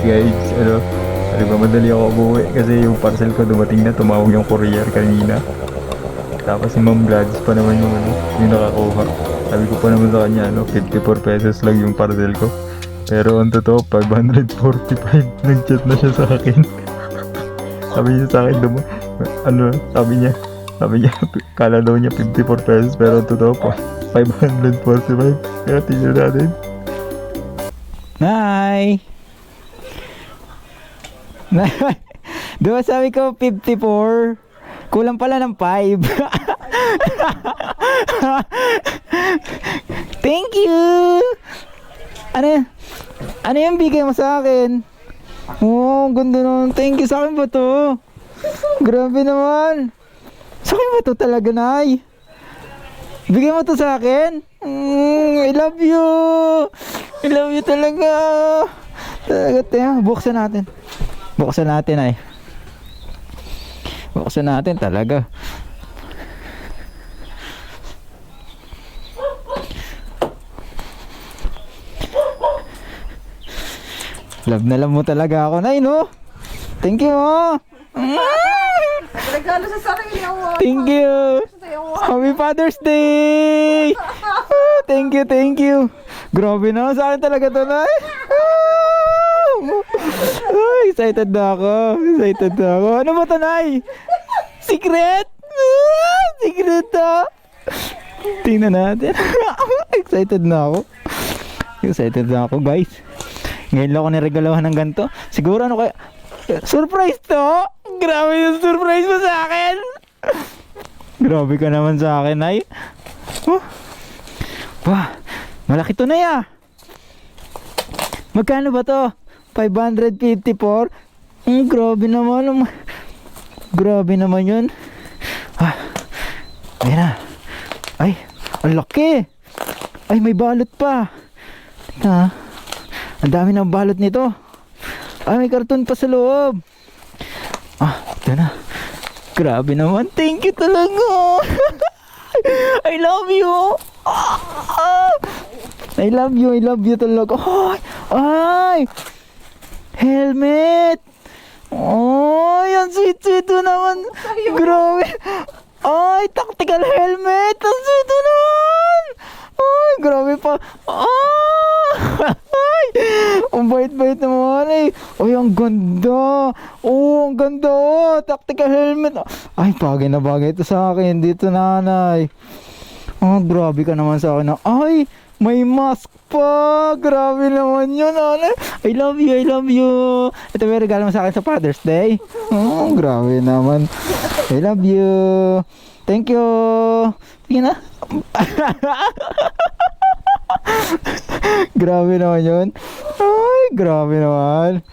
Guys, nagmamadali ako umuwi kasi yung parcel ko dumating na, tumawag yung courier kanina. Tapos si Ma'am Gladys pa naman yung nakakuha. Sabi ko pa naman sa kanya, 54 pesos lang yung parcel ko. Pero ang totoo, 545. Nag-chat na siya sa akin. Sabi niya sa akin, sabi niya, kala daw niya 54 pesos, pero ang totoo po, 545. Kaya tingnan natin. Nay! Diba sabi ko 54? Kulang pala ng 5. Thank you! Ano yung bigay mo sa akin? Oh, ganda naman. Thank you. Sa akin ba to? Grabe naman. Sa akin ba to talaga, Nay? Bigay mo to sa akin? I love you. I love you talaga. Talaga, tayo. Buksan natin. Buksan natin, ay. Buksan natin talaga. Love na love mo talaga ako, Nay, no? Thank you, oh. Regalo sa sarili mo. Thank you. Happy Father's Day. Thank you, thank you. Grabe na, sa akin talaga to, Nay. Ay, excited na ako. Excited na ako. Ano ba to, Nay? Secret? Secret to. Tingnan natin. Excited na ako. Excited na ako, guys. Ngayon lang ako niregalahan ng ganito. Siguro ano kaya? Surprise to! Grabe yung surprise mo sa akin! Grabe ka naman sa akin, ay. Wah, malaki to, Nay, ah. Magkano ba to? 554? Grabe naman. Grabe naman yun. Ayan na. Ay, ang laki. Ay, may balot pa. Tingnan, ang dami ng balot nito. Ay, may karton pa sa loob. Ito na. Grabe naman. Thank you talaga. I love you. I love you. I love you talaga. Ay. Helmet. Ay, ang sweet-sweet naman. Grabe. Ay, tactical helmet. Ang sweet naman. Ay, grabe pa. Ay, ang bait-bait naman, eh. Ay, ang ganda. Oh, ang ganda, oh. Tactical helmet. Ay, bagay na bagay ito sa akin. Dito, nanay. Grabe ka naman sa akin. Ay, may mask pa. Grabe naman yun, nanay. I love you, I love you. Ito may regalo mo sa akin sa Father's Day. Grabe naman. I love you. Thank you. Tingnan na. Grabe naman yun. Ay, grabe naman.